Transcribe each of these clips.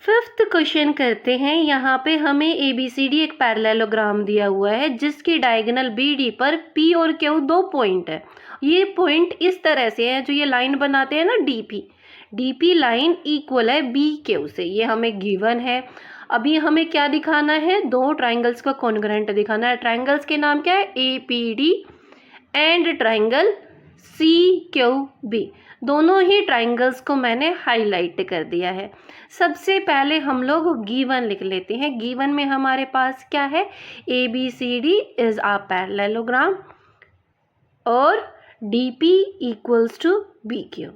Fifth question करते हैं। यहाँ पे हमें ABCD एक पैरेललोग्राम दिया हुआ है जिसकी डायगोनल BD पर P और Q दो पॉइंट है। ये पॉइंट इस तरह से है, जो ये लाइन बनाते हैं ना DP लाइन इक्वल है BQ से, ये हमें गिवन है। अभी हमें क्या दिखाना है, दो ट्राइंगल्स का कॉन्ग्रुएंट दिखाना है। ट्राइंगल्स के नाम क्या है, APD एंड ट्राइंगल CQB। दोनों ही ट्राइंगल्स को मैंने हाईलाइट कर दिया है। सबसे पहले हम लोग गिवन लिख लेते हैं। गिवन में हमारे पास क्या है, ABCD इज अ पैरेललोग्राम और DP equals to BQ।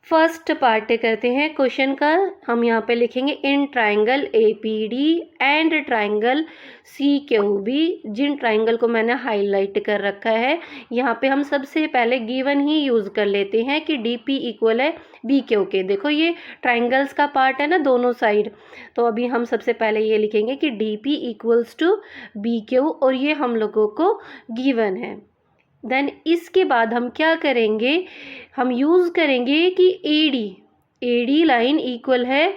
First part करते हैं क्वेश्चन का। हम यहाँ पे लिखेंगे in triangle APD and triangle CQB, जिन ट्राइंगल को मैंने हाईलाइट कर रखा है। यहाँ पे हम सबसे पहले गिवन ही यूज़ कर लेते हैं कि DP इक्वल है BQ के। देखो ये ट्राइंगल्स का पार्ट है ना दोनों साइड, तो अभी हम सबसे पहले ये लिखेंगे कि DP इक्वल्स टू BQ और ये हम लोगों को गिवन है। देन इसके बाद हम क्या करेंगे, हम यूज़ करेंगे कि AD लाइन इक्वल है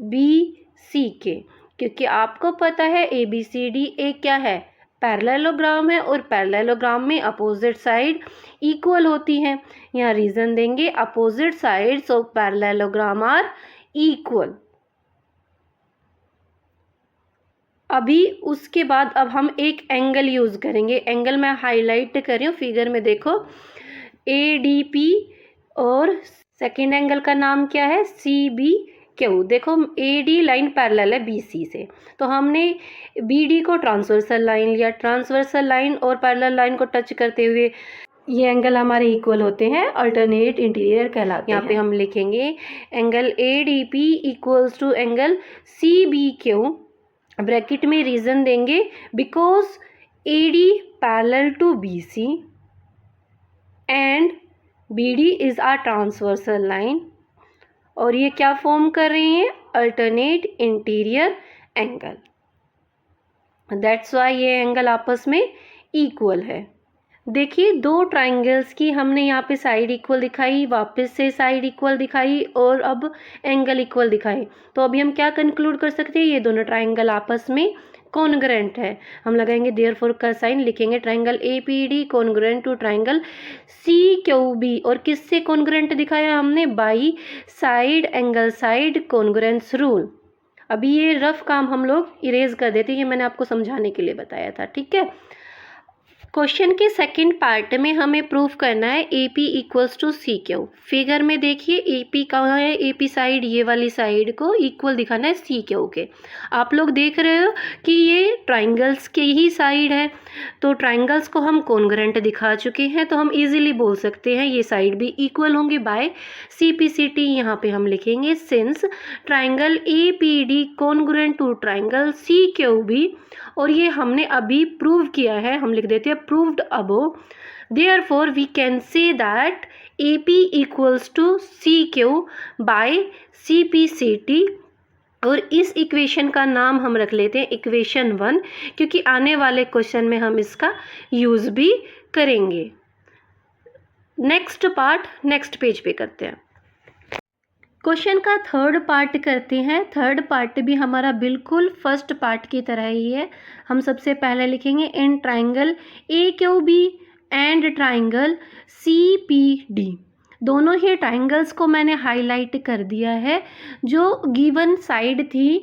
BC के, क्योंकि आपको पता है ABCD एक क्या है, पैरेललोग्राम है और पैरेललोग्राम में अपोजिट साइड इक्वल होती हैं। यहाँ रीज़न देंगे opposite sides of parallelogram are equal. अभी उसके बाद अब हम एक एंगल यूज़ करेंगे। एंगल मैं हाईलाइट कर रही हूँ, फिगर में देखो ADP और सेकेंड एंगल का नाम क्या है CBQ। देखो AD लाइन पैरेलल है BC से, तो हमने BD को ट्रांसवर्सल लाइन लिया। ट्रांसवर्सल लाइन और पैरेलल लाइन को टच करते हुए ये एंगल हमारे इक्वल होते हैं, अल्टरनेट इंटीरियर कहलाते हैं। यहाँ पे हम लिखेंगे angle ADP equals to angle CBQ। Bracket में रीज़न देंगे because AD parallel to BC and BD is a transversal line, और ये क्या फॉर्म कर रहे हैं, alternate interior angle. That's why ये एंगल आपस में इक्वल है। देखिए दो ट्राइंगल्स की हमने यहाँ पे साइड इक्वल दिखाई, वापस से साइड इक्वल दिखाई और अब एंगल इक्वल दिखाई। तो अभी हम क्या कंक्लूड कर सकते हैं, ये दोनों ट्राइंगल आपस में कॉन्ग्रुएंट है। हम लगाएंगे देयरफॉर का साइन, लिखेंगे triangle APD congruent to triangle CQB। और किससे कॉन्ग्रुएंट दिखाया हमने, by side angle side congruence rule. अभी ये रफ काम हम लोग इरेज कर देते हैं, ये मैंने आपको समझाने के लिए बताया था, ठीक है। क्वेश्चन के सेकंड पार्ट में हमें प्रूफ करना है AP equals to CQ। Figure में देखिए AP कहाँ है, AP साइड ये वाली साइड को इक्वल दिखाना है CQ के। आप लोग देख रहे हो कि ये ट्राइंगल्स के ही साइड है, तो ट्राइंगल्स को हम कॉन्ग्रुएंट दिखा चुके हैं, तो हम इजीली बोल सकते हैं ये साइड भी इक्वल होंगे बाय CPCT। यहाँ पे हम लिखेंगे since triangle APD congruent to triangle CQB, और ये हमने अभी प्रूव किया है, हम लिख देते हैं proved above. Therefore we can say that AP equals to CQ by CPCT। और इस इक्वेशन का नाम हम रख लेते हैं इक्वेशन 1, क्योंकि आने वाले क्वेश्चन में हम इसका यूज़ भी करेंगे। नेक्स्ट पार्ट नेक्स्ट पेज पे करते हैं। क्वेश्चन का थर्ड पार्ट करते हैं। थर्ड पार्ट भी हमारा बिल्कुल फर्स्ट पार्ट की तरह ही है। हम सबसे पहले लिखेंगे in triangle AQB and triangle CPD। दोनों ही ट्राइंगल्स को मैंने हाईलाइट कर दिया है। जो गिवन साइड थी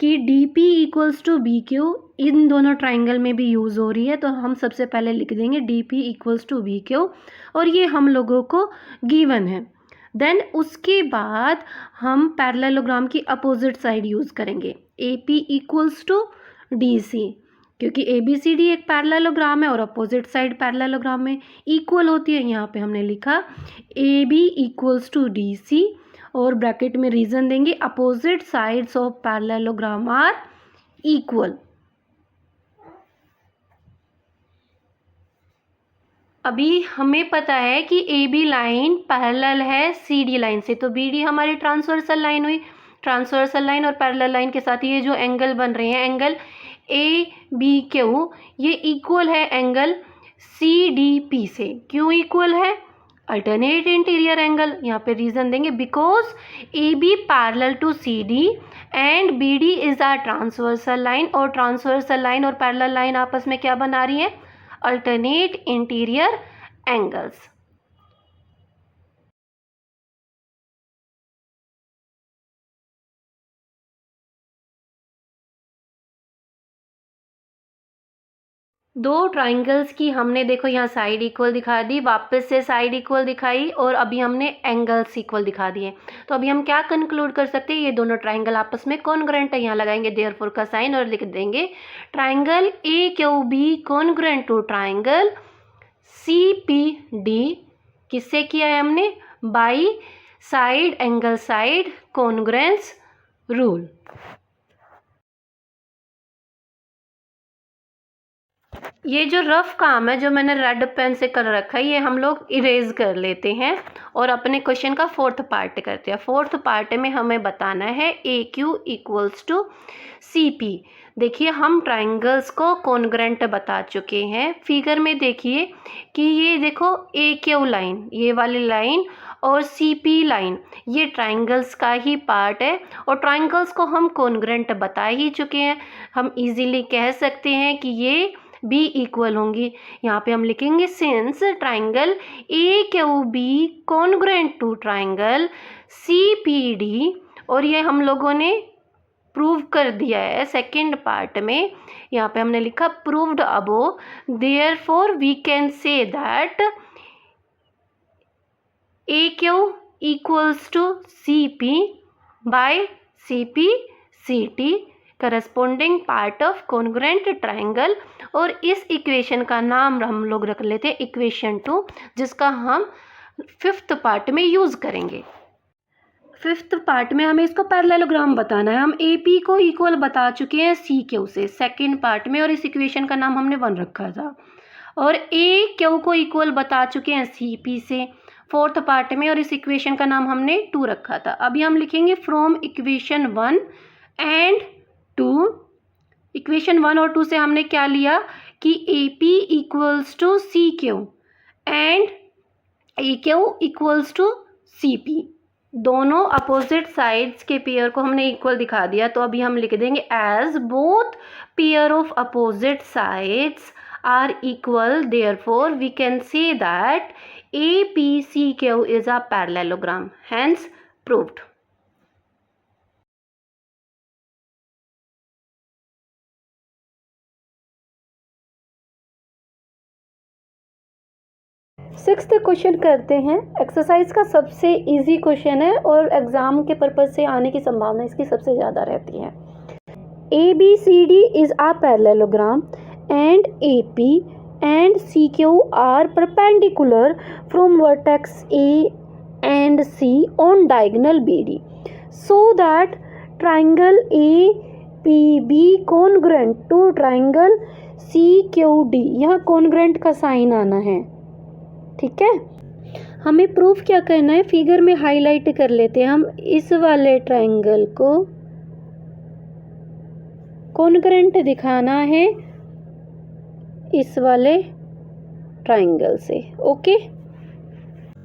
कि DP इक्वल्स टू BQ इन दोनों ट्राइंगल में भी यूज़ हो रही है, तो हम सबसे पहले लिख देंगे DP इक्वल्स टू BQ, और ये हम लोगों को गिवन है। देन उसके बाद हम पैरेललोग्राम की अपोजिट साइड यूज़ करेंगे AP इक्वल्स टू DC, क्योंकि ABCD एक पैरेललोग्राम है और अपोजिट साइड पैरेललोग्राम में इक्वल होती है। यहाँ पे हमने लिखा AB इक्वल्स टू DC, और ब्रैकेट में रीज़न देंगे opposite sides of parallelogram are equal. अभी हमें पता है कि AB लाइन पैरेलल है CD लाइन से, तो BD हमारी ट्रांसवर्सल लाइन हुई। ट्रांसवर्सल लाइन और पैरेलल लाइन के साथ ये जो एंगल बन रहे हैं, एंगल ABQ, ये इक्वल है एंगल CDP से। क्यों इक्वल है, अल्टरनेट इंटीरियर एंगल, यहाँ पे रीजन देंगे because A B parallel to C D and B D is a transversal line, और ट्रांसवर्सल लाइन और पैरेलल लाइन आपस में क्या बना रही है, अल्टरनेट इंटीरियर एंगल्स। दो ट्राइंगल्स की हमने देखो यहाँ साइड इक्वल दिखा दी, वापस से साइड इक्वल दिखाई, और अभी हमने एंगल्स इक्वल दिखा दिए। तो अभी हम क्या कंक्लूड कर सकते हैं, ये दोनों ट्राइंगल आपस में कॉन्ग्रुएंट है। यहाँ लगाएंगे देयरफॉर का साइन और लिख देंगे triangle A Q B congruent to triangle C P D. किससे किया है हमने, by side angle side congruence rule. ये जो रफ काम है जो मैंने रेड पेन से कर रखा है, ये हम लोग इरेज कर लेते हैं और अपने क्वेश्चन का फोर्थ पार्ट करते हैं। फोर्थ पार्ट में हमें बताना है A Q equals to C P. देखिए हम ट्राइंगल्स को कॉन्ग्रुएंट बता चुके हैं। फिगर में देखिए कि ये देखो ए क्यू लाइन, ये वाली लाइन, और सी पी लाइन, ये ट्राइंगल्स का ही पार्ट है, और ट्राइंगल्स को हम कॉन्ग्रुएंट बता ही चुके हैं। हम इजीली कह सकते हैं कि ये बी इक्वल होंगी। यहाँ पे हम लिखेंगे since triangle A Q B congruent to triangle C P D, और ये हम लोगों ने प्रूव कर दिया है सेकंड पार्ट में। यहाँ पे हमने लिखा proved above, therefore we can say that A Q equals to C P by C P C T corresponding part of congruent triangle. और इस इक्वेशन का नाम हम लोग रख लेते हैं इक्वेशन 2, जिसका हम फिफ्थ पार्ट में यूज़ करेंगे। फिफ्थ पार्ट में हमें इसको पैरेललोग्राम बताना है। हम ए पी को इक्वल बता चुके हैं सी क्यू से सेकेंड पार्ट में, और इस इक्वेशन का नाम हमने 1 रखा था, और ए क्यू को इक्वल बता चुके हैं सी पी से फोर्थ पार्ट में, और इस इक्वेशन का नाम हमने 2 रखा था। अभी हम लिखेंगे फ्रॉम इक्वेशन 1 एंड 2। इक्वेशन 1 और 2 से हमने क्या लिया कि A P equals to C Q and A Q equals to C P. दोनों अपोजिट साइड्स के पेयर को हमने इक्वल दिखा दिया। तो अभी हम लिख देंगे as both pair of opposite sides are equal, therefore we can say that A P C Q is a parallelogram, hence proved. Sixth question करते हैं। एक्सरसाइज का सबसे इजी क्वेश्चन है और एग्जाम के पर्पज से आने की संभावना इसकी सबसे ज़्यादा रहती है। A B C D is a parallelogram and A P and C Q are perpendicular from vertex A and C on diagonal B D, so that triangle A P B congruent to triangle C Q D. यहाँ congruent का sign आना है, ठीक है। हमें proof क्या करना है, फिगर में हाईलाइट कर लेते हैं। हम इस वाले ट्राइंगल को कॉन्ग्रुएंट दिखाना है इस वाले ट्राइंगल से, ओके।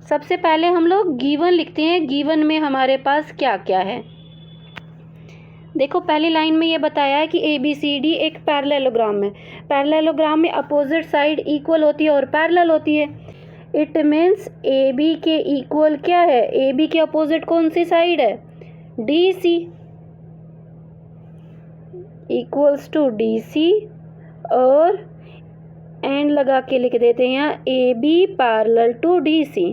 सबसे पहले हम लोग गिवन लिखते हैं। गिवन में हमारे पास क्या क्या है, देखो पहली लाइन में ये बताया है कि ए बी सी डी एक पैरेललोग्राम है। पैरेललोग्राम में अपोजिट साइड इक्वल होती है और पैरेलल होती है। इट मीन्स ए बी के इक्वल क्या है, ए बी के अपोजिट कौन सी साइड है, D C, equals to D C, और एंड लगा के लिख देते हैं यहाँ A B parallel to D C.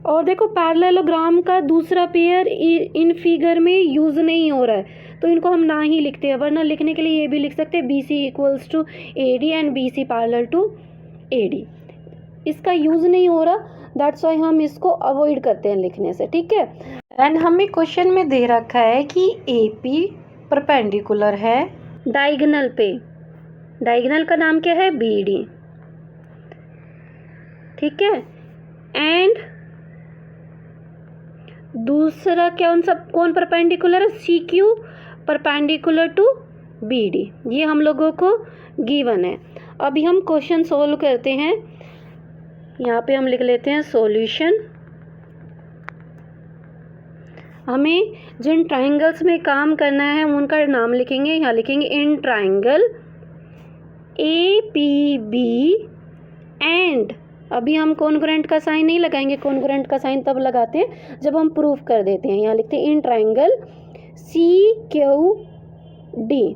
और देखो पैरेललोग्राम का दूसरा पेयर इन फिगर में यूज़ नहीं हो रहा है, तो इनको हम ना ही लिखते हैं, वरना लिखने के लिए ये भी लिख सकते हैं B C equals to A D and B C parallel to A D. इसका यूज़ नहीं हो रहा, दैट्स वाई हम इसको अवॉइड करते हैं लिखने से, ठीक है। एंड हमें क्वेश्चन में दे रखा है कि ए पी परपेंडिकुलर है डायगोनल पे, डायगोनल का नाम क्या है, बी डी, ठीक है। एंड दूसरा कौन परपेंडिकुलर है, C Q perpendicular to BD, ये हम लोगों को गिवन है। अभी हम क्वेश्चन सोल्व करते हैं। यहाँ पे हम लिख लेते हैं सॉल्यूशन। हमें जिन ट्राइंगल्स में काम करना है उनका नाम लिखेंगे। यहाँ लिखेंगे इन ट्राइंगल APB एंड, अभी हम कॉन्ग्रुएंट का साइन नहीं लगाएंगे, कॉन्ग्रुएंट का साइन तब लगाते हैं जब हम प्रूफ कर देते हैं। यहाँ लिखते हैं इन ट्राइंगल CQD,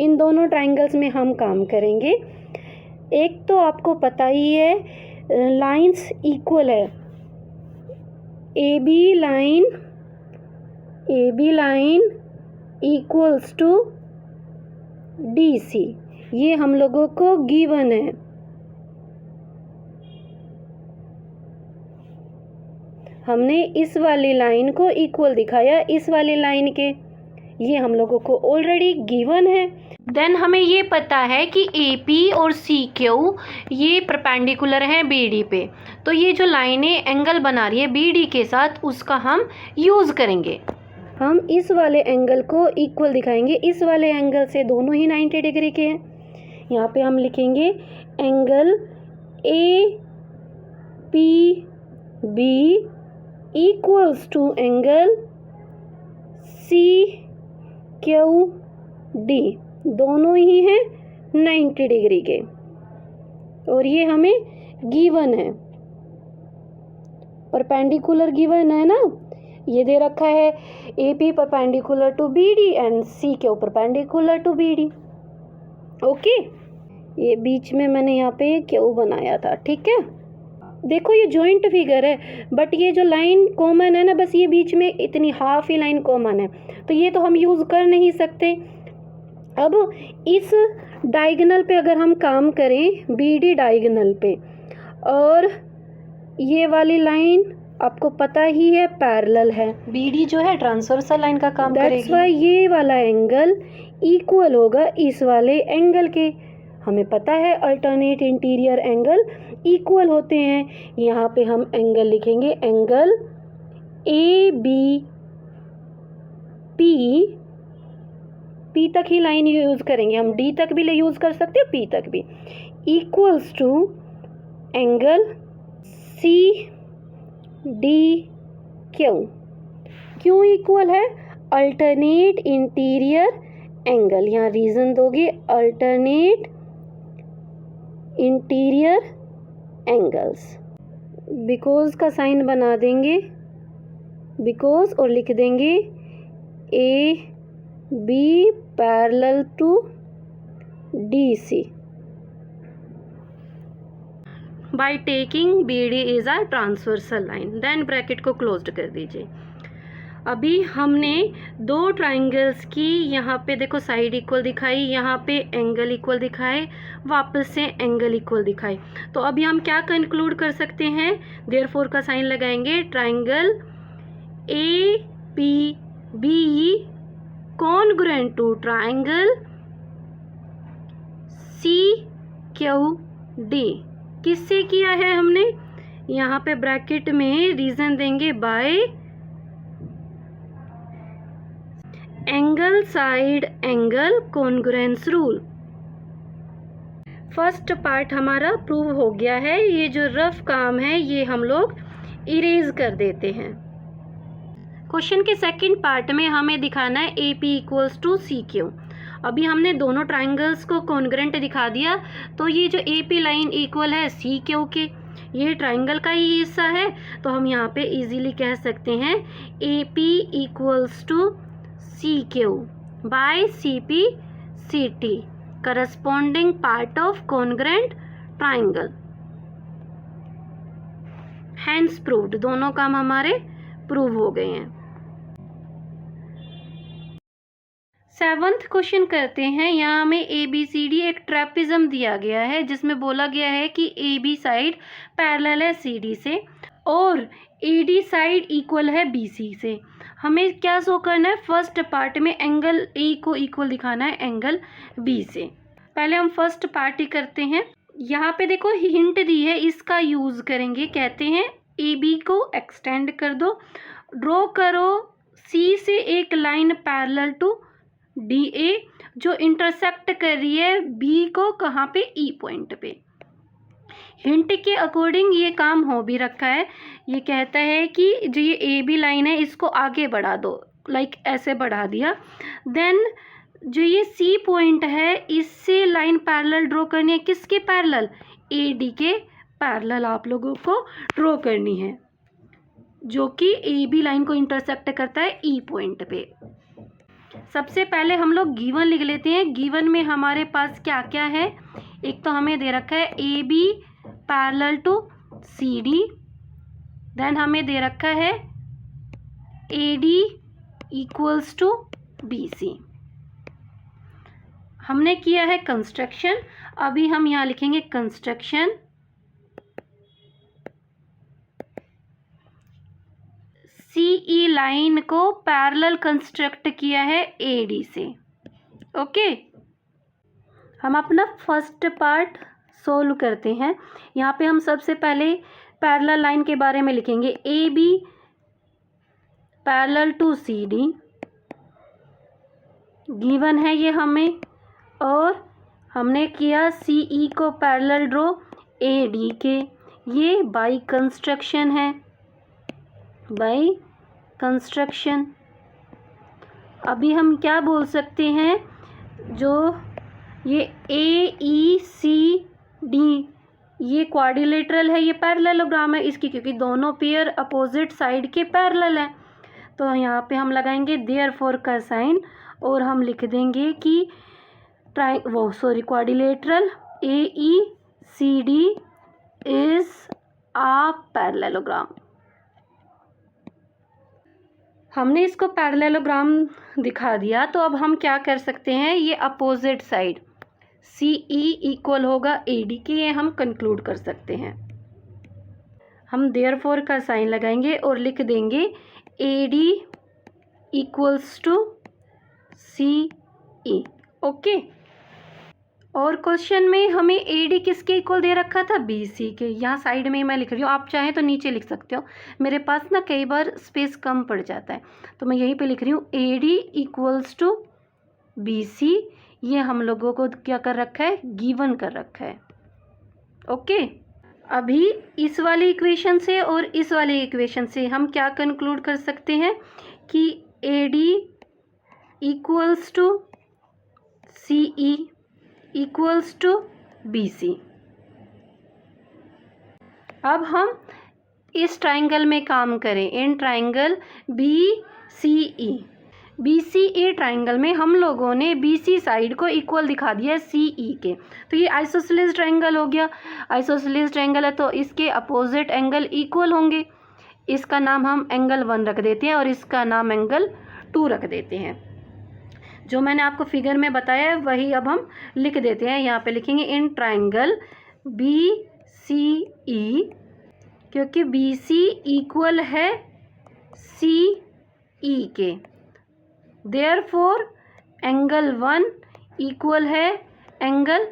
इन दोनों ट्राइंगल्स में हम काम करेंगे। एक तो आपको पता ही है लाइंस इक्वल है, AB line equals to DC, ये हम लोगों को गिवन है। हमने इस वाली लाइन को इक्वल दिखाया इस वाली लाइन के, ये हम लोगों को ऑलरेडी गिवन है। देन हमें ये पता है कि AP और CQ ये परपेंडिकुलर हैं BD पे, तो ये जो लाइनें एंगल बना रही है BD के साथ उसका हम यूज़ करेंगे। हम इस वाले एंगल को इक्वल दिखाएंगे इस वाले एंगल से, दोनों ही 90 डिग्री के हैं। यहाँ पे हम लिखेंगे angle APB equals to angle CQD, दोनों ही हैं 90 डिग्री के, और ये हमें गिवन है, परपेंडिकुलर गिवन है ना। ये दे रखा है AP perpendicular to BD and CQ perpendicular to BD। Okay, ये बीच में मैंने यहाँ पे क्यू बनाया था, ठीक है। देखो ये जॉइंट फिगर है, बट ये जो लाइन कॉमन है ना, बस ये बीच में इतनी हाफ ही लाइन कॉमन है, तो ये तो हम यूज़ कर नहीं सकते। अब इस डायगोनल पे अगर हम काम करें BD डायगोनल पे, और ये वाली लाइन आपको पता ही है पैरेलल है, BD जो है ट्रांसवर्सल लाइन का काम करेगी। दैट्स व्हाई ये वाला एंगल इक्वल होगा इस वाले एंगल के। हमें पता है अल्टरनेट इंटीरियर एंगल इक्वल होते हैं। यहाँ पे हम एंगल लिखेंगे एंगल ABP, P तक ही लाइन यूज़ करेंगे हम, D तक भी यूज़ कर सकते हैं, P तक भी, इक्वल्स टू एंगल CDQ। क्यों इक्वल है? अल्टरनेट इंटीरियर एंगल, यहाँ रीज़न दोगे अल्टरनेट इंटीरियर एंगल्स, बिकॉज का साइन बना देंगे, बिकॉज, और लिख देंगे AB parallel to DC by taking BD is a transversal line, then bracket को क्लोज्ड कर दीजिए। अभी हमने दो ट्राइंगल्स की यहाँ पे देखो साइड इक्वल दिखाई, यहाँ पे एंगल इक्वल दिखाए, वापस से एंगल इक्वल दिखाई, तो अभी हम क्या कंक्लूड कर सकते हैं? देयरफॉर का साइन लगाएंगे, triangle APB congruent to triangle CQD। किससे किया है हमने? यहाँ पे ब्रैकेट में रीजन देंगे bye angle side angle congruence rule. First part हमारा प्रूव हो गया है, ये जो रफ काम है ये हम लोग इरेज कर देते हैं। क्वेश्चन के सेकंड पार्ट में हमें दिखाना है AP इक्वल्स टू CQ। अभी हमने दोनों ट्राइंगल्स को कॉन्ग्रुएंट दिखा दिया, तो ये जो AP लाइन इक्वल है CQ के, ये ट्राइंगल का ही हिस्सा है, तो हम यहाँ पे इजीली कह सकते हैं AP equals to CQ by CP CT corresponding part of congruent triangle. Hence proved, दोनों काम हमारे प्रूव हो गए हैं। सेवंथ क्वेश्चन करते हैं। यहाँ हमें ABCD एक ट्रेपिज्म दिया गया है, जिसमें बोला गया है कि AB साइड पैरेलल है CD से और AD साइड इक्वल है BC से। हमें क्या शो करना है? फर्स्ट पार्ट में एंगल A को इक्वल दिखाना है एंगल B से। पहले हम फर्स्ट पार्ट ही करते हैं। यहाँ पे देखो हिंट दी है, इसका यूज़ करेंगे। कहते हैं AB को एक्सटेंड कर दो, ड्रॉ करो C से एक line parallel to D A, जो इंटरसेक्ट कर रही है बी को, कहाँ पे, ई पॉइंट पे। हिंट के अकॉर्डिंग ये काम हो भी रखा है। ये कहता है कि जो ये ए बी लाइन है इसको आगे बढ़ा दो, लाइक ऐसे बढ़ा दिया। देन जो ये सी पॉइंट है इससे लाइन पैरेलल ड्रॉ करनी है, किसके पैरेलल, ए डी के पैरेलल आप लोगों को ड्रॉ करनी है, जो कि ए बी लाइन को इंटरसेक्ट करता है ई पॉइंट पे। सबसे पहले हम लोग गिवन लिख लेते हैं। गिवन में हमारे पास क्या क्या है, एक तो हमें दे रखा है A B parallel to C D, then हमें दे रखा है A D equals to B C. हमने किया है कंस्ट्रक्शन, अभी हम यहाँ लिखेंगे कंस्ट्रक्शन सीई लाइन को पैरेलल कंस्ट्रक्ट किया है एडी से। ओके, हम अपना फर्स्ट पार्ट सोल्व करते हैं। यहाँ पे हम सबसे पहले पैरेलल लाइन के बारे में लिखेंगे, A B parallel to C D given है ये हमें, और हमने किया सी ई को पैरेलल ड्रॉ ए डी के, ये बाई कंस्ट्रक्शन है, बाई कंस्ट्रक्शन। अभी हम क्या बोल सकते हैं, जो ये ए ई सी डी ये क्वाड्रिलेटरल है, ये पैरेललोग्राम है इसकी, क्योंकि दोनों पेयर अपोजिट साइड के पैरेलल हैं। तो यहाँ पे हम लगाएंगे देयरफॉर का साइन, और हम लिख देंगे कि quadrilateral A E C D is a parallelogram. हमने इसको पैरेललोग्राम दिखा दिया, तो अब हम क्या कर सकते हैं, ये अपोजिट साइड सी ई इक्वल होगा ए डी के, ये हम कंक्लूड कर सकते हैं। हम देयरफॉर का साइन लगाएंगे और लिख देंगे A D equals to C E. Okay, और क्वेश्चन में हमें ए डी किसके इक्वल दे रखा था, बी सी के। यहाँ साइड में मैं लिख रही हूँ, आप चाहें तो नीचे लिख सकते हो, मेरे पास ना कई बार स्पेस कम पड़ जाता है, तो मैं यहीं पे लिख रही हूँ A D equals to B C. ये हम लोगों को क्या कर रखा है, गिवन कर रखा है। ओके, अभी इस वाली इक्वेशन से और इस वाली इक्वेशन से हम क्या कंक्लूड कर सकते हैं कि A D equals to C E equals to B C. अब हम इस ट्राइंगल में काम करें, in triangle B C E. B C A triangle में हम लोगों ने बी सी साइड को इक्वल दिखा दिया है सी ई के, तो ये आइसोसेलेस ट्राइंगल हो गया। आइसोसेलेस ट्राइंगल है तो इसके अपोजिट एंगल इक्वल होंगे। इसका नाम हम एंगल 1 रख देते हैं और इसका नाम एंगल 2 रख देते हैं। जो मैंने आपको फिगर में बताया है वही अब हम लिख देते हैं। यहाँ पे लिखेंगे इन ट्राइंगल बी सी ई, क्योंकि बी सी इक्वल है सी ई के, देयरफॉर एंगल 1 इक्वल है एंगल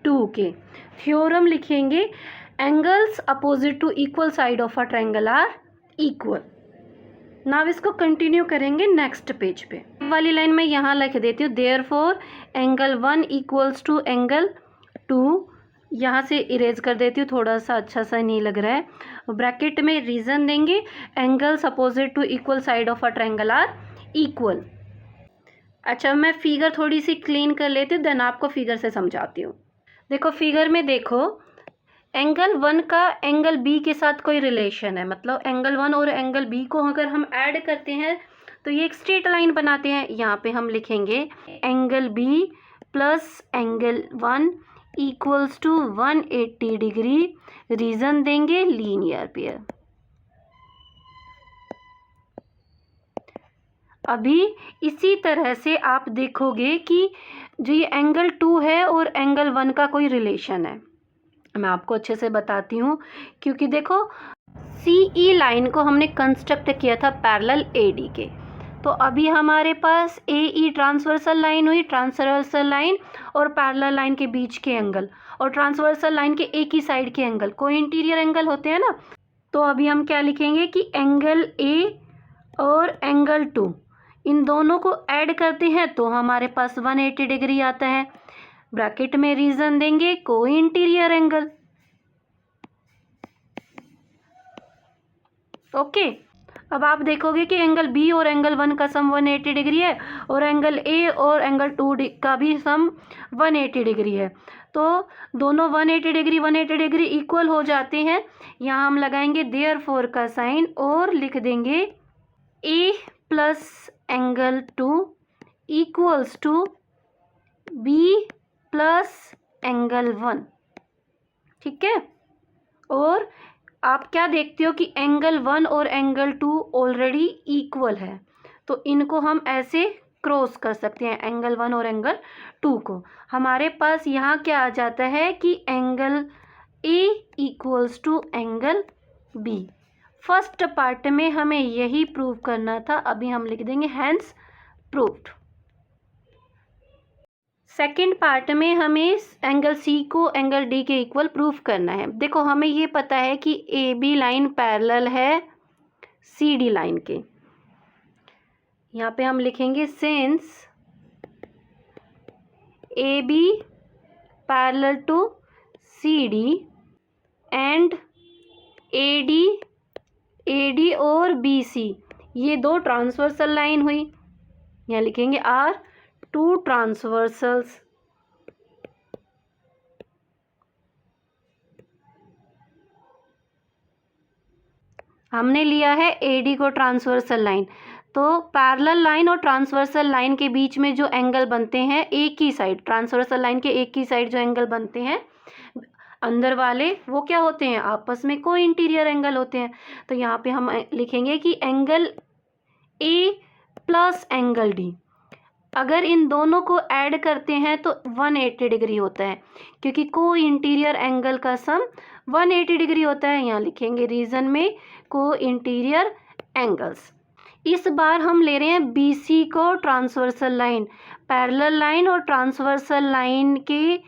2 के। थ्योरम लिखेंगे, angles opposite to equal side of a triangle are equal. Now इसको कंटिन्यू करेंगे नेक्स्ट पेज पे। वाली लाइन में यहाँ लिख देती हूँ, therefore angle 1 equals to angle 2। यहाँ से इरेज कर देती हूँ, थोड़ा सा अच्छा सा नहीं लग रहा है। ब्रैकेट में रीजन देंगे, angles opposite to equal side of a triangle are equal. अच्छा, मैं फिगर थोड़ी सी क्लीन कर लेती हूँ, देन आपको फिगर से समझाती हूँ। देखो फिगर में देखो, एंगल 1 का एंगल बी के साथ कोई रिलेशन है, मतलब एंगल 1 और एंगल बी को अगर हम ऐड करते हैं तो ये एक स्ट्रेट लाइन बनाते हैं। यहाँ पे हम लिखेंगे angle B plus angle 1 equals to 180 degree, reason देंगे लीनियर पेयर। अभी इसी तरह से आप देखोगे कि जो ये एंगल 2 है और एंगल 1 का कोई रिलेशन है। मैं आपको अच्छे से बताती हूँ, क्योंकि देखो सी ई लाइन को हमने कंस्ट्रक्ट किया था पैरेलल ए डी के, तो अभी हमारे पास ए ई ट्रांसवर्सल लाइन हुई, ट्रांसवर्सल लाइन और पैरेलल लाइन के बीच के एंगल, और ट्रांसवर्सल लाइन के एक ही साइड के एंगल कोई इंटीरियर एंगल होते हैं ना। तो अभी हम क्या लिखेंगे कि एंगल ए और एंगल 2 इन दोनों को ऐड करते हैं तो हमारे पास 180 डिग्री आता है। ब्रैकेट में रीजन देंगे को इंटीरियर एंगल। ओके, अब आप देखोगे कि एंगल बी और एंगल 1 का सम 180 डिग्री है और एंगल ए और एंगल 2 का भी सम 180 डिग्री है। तो दोनों 180 डिग्री इक्वल हो जाते हैं। यहाँ हम लगाएंगे देयरफॉर का साइन और लिख देंगे A plus angle 2 equals to B plus angle 1। ठीक है, और आप क्या देखते हो कि एंगल 1 और एंगल 2 ऑलरेडी इक्वल है, तो इनको हम ऐसे क्रॉस कर सकते हैं, एंगल 1 और एंगल 2 को। हमारे पास यहाँ क्या आ जाता है कि angle A equals to angle B. First part में हमें यही प्रूव करना था, अभी हम लिख देंगे हैंस प्रूव्ड। सेकेंड पार्ट में हमें एंगल सी को एंगल डी के इक्वल प्रूफ करना है। देखो, हमें ये पता है कि ए बी लाइन पैरेलल है सी डी लाइन के। यहाँ पे हम लिखेंगे since A B parallel to C D and A D और बी सी, ये दो ट्रांसवर्सल लाइन हुई। यहाँ लिखेंगे आर टू ट्रांसवर्सल्स। हमने लिया है एडी को ट्रांसवर्सल लाइन, तो पैरेलल लाइन और ट्रांसवर्सल लाइन के बीच में जो एंगल बनते हैं एक ही साइड, ट्रांसवर्सल लाइन के एक ही साइड जो एंगल बनते हैं अंदर वाले, वो क्या होते हैं, आपस में को इंटीरियर एंगल होते हैं। तो यहाँ पे हम लिखेंगे कि angle A plus angle D, अगर इन दोनों को ऐड करते हैं तो 180 डिग्री होता है, क्योंकि को इंटीरियर एंगल का सम 180 डिग्री होता है। यहाँ लिखेंगे रीजन में को इंटीरियर एंगल्स। इस बार हम ले रहे हैं बीसी को ट्रांसवर्सल लाइन, पैरेलल लाइन और ट्रांसवर्सल लाइन के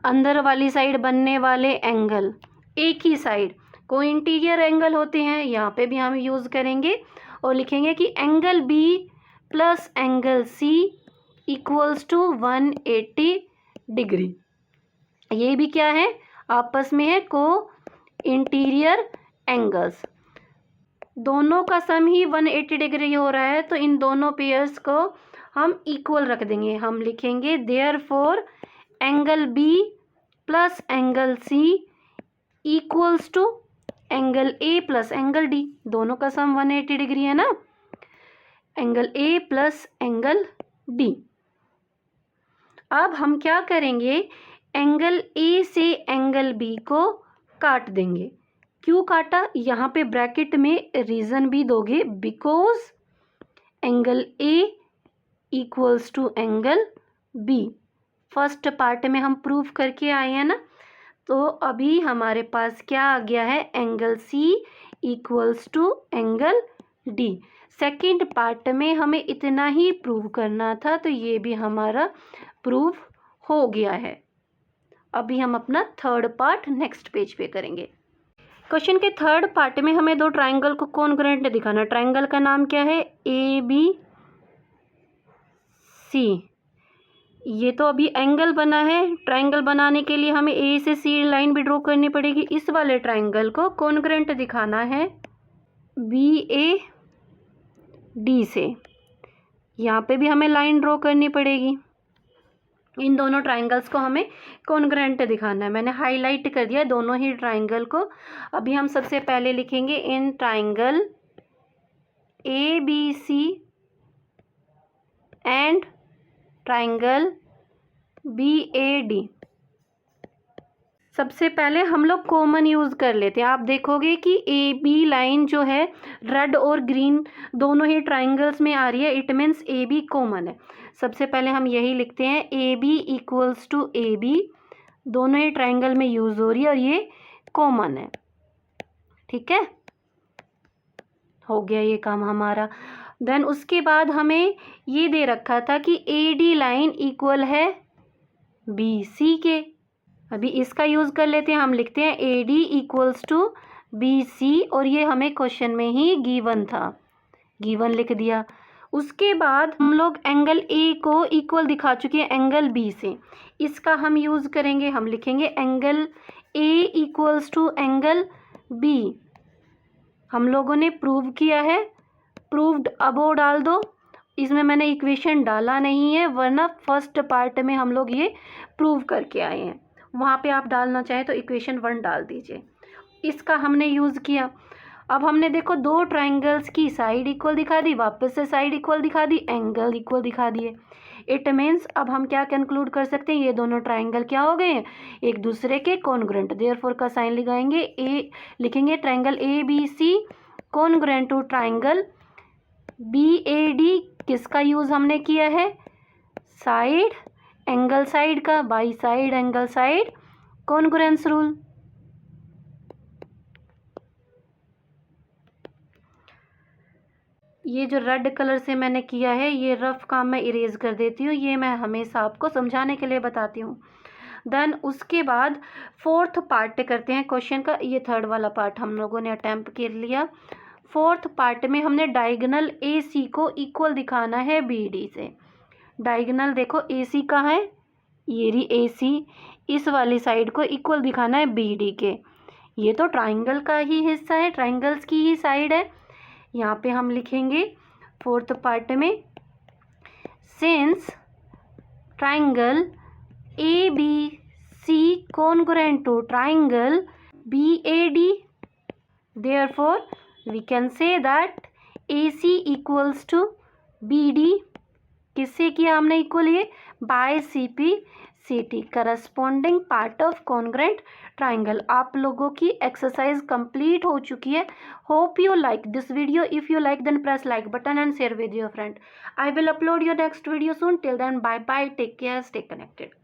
अंदर वाली साइड बनने वाले एंगल एक ही साइड को इंटीरियर एंगल होते हैं। यहाँ पे भी हम यूज़ करेंगे और लिखेंगे कि angle B plus angle C equals to 180 degree. ये भी क्या है, आपस में है को इंटीरियर एंगल्स। दोनों का सम ही 180 डिग्री हो रहा है, तो इन दोनों पेयर्स को हम इक्वल रख देंगे। हम लिखेंगे therefore angle B plus angle C equals to angle A plus angle D. दोनों का सम 180 डिग्री है ना, angle A plus angle D. अब हम क्या करेंगे, एंगल ए से एंगल बी को काट देंगे। क्यों काटा, यहाँ पे ब्रैकेट में रीज़न भी दोगे, because angle A equals to angle B. First part में हम प्रूफ करके आए हैं ना, तो अभी हमारे पास क्या आ गया है, angle C equals to angle D. Second part में हमें इतना ही प्रूव करना था, तो ये भी हमारा प्रूफ हो गया है। अभी हम अपना थर्ड पार्ट नेक्स्ट पेज पे करेंगे। क्वेश्चन के थर्ड पार्ट में हमें दो ट्राइंगल को कॉन्ग्रुएंट दिखाना। ट्राइंगल का नाम क्या है, ए बी सी। ये तो अभी एंगल बना है, ट्राइंगल बनाने के लिए हमें ए से सी लाइन भी ड्रॉ करनी पड़ेगी। इस वाले ट्राइंगल को कॉन्ग्रुएंट दिखाना है बी ए डी से। यहाँ पे भी हमें लाइन ड्रॉ करनी पड़ेगी। इन दोनों ट्राइंगल्स को हमें कॉन्ग्रुएंट दिखाना है। मैंने हाईलाइट कर दिया दोनों ही ट्राइंगल को। अभी हम सबसे पहले लिखेंगे in triangle A B C and triangle B A D. सबसे पहले हम लोग कॉमन यूज़ कर लेते हैं। आप देखोगे कि ए बी लाइन जो है रेड और ग्रीन दोनों ही ट्राइंगल्स में आ रही है, it means A B common है। सबसे पहले हम यही लिखते हैं, A B equals to A B, दोनों ही ट्राइंगल में यूज़ हो रही है और ये कॉमन है। ठीक है, हो गया ये काम हमारा। देन उसके बाद हमें ये दे रखा था कि ए डी लाइन इक्वल है बी सी के। अभी इसका यूज़ कर लेते हैं। हम लिखते हैं A D equals to B C, और ये हमें क्वेश्चन में ही गिवन था, गिवन लिख दिया। उसके बाद हम लोग एंगल ए को इक्वल दिखा चुके हैं एंगल बी से। इसका हम यूज़ करेंगे, हम लिखेंगे angle A equals to angle B. हम लोगों ने प्रूव किया है, प्रूव्ड अबोव डाल दो। इसमें मैंने इक्वेशन डाला नहीं है, वरना फर्स्ट पार्ट में हम लोग ये प्रूव करके आए हैं। वहाँ पे आप डालना चाहें तो इक्वेशन 1 डाल दीजिए। इसका हमने यूज़ किया। अब हमने देखो दो ट्राइंगल्स की साइड इक्वल दिखा दी, वापस से साइड इक्वल दिखा दी, एंगल इक्वल दिखा दिए। इट मीन्स अब हम क्या कंक्लूड कर सकते हैं, ये दोनों ट्राइंगल क्या हो गए हैं, एक दूसरे के कॉन्ग्रुएंट। देयरफॉर का साइन लगाएंगे, ए लिखेंगे triangle A B C congruent to triangle B A D. किसका यूज़ हमने किया है, साइड एंगल साइड का, by side angle side congruence rule. ये जो रेड कलर से मैंने किया है, ये रफ काम मैं इरेज कर देती हूँ, ये मैं हमेशा आपको समझाने के लिए बताती हूँ। देन उसके बाद फोर्थ पार्ट करते हैं क्वेश्चन का। ये थर्ड वाला पार्ट हम लोगों ने अटैम्प्ट कर लिया। फोर्थ पार्ट में हमने डायगोनल ए सी को इक्वल दिखाना है बी डी से। डायगोनल देखो ए सी कहाँ है, ये रही ए सी, इस वाली साइड को इक्वल दिखाना है बी डी के। ये तो ट्राइंगल का ही हिस्सा है, ट्राइंगल्स की ही साइड है। यहाँ पे हम लिखेंगे फोर्थ पार्ट में, since triangle A B C congruent to triangle B A D, therefore we can say that A C equals to B D. किससे किया हमने इक्वल, ये by C P C T, corresponding part of congruent triangle. आप लोगों की exercise complete हो चुकी है। Hope you like this video. If you like then press like button and share with your friend. I will upload your next video soon. Till then, bye bye, take care, stay connected.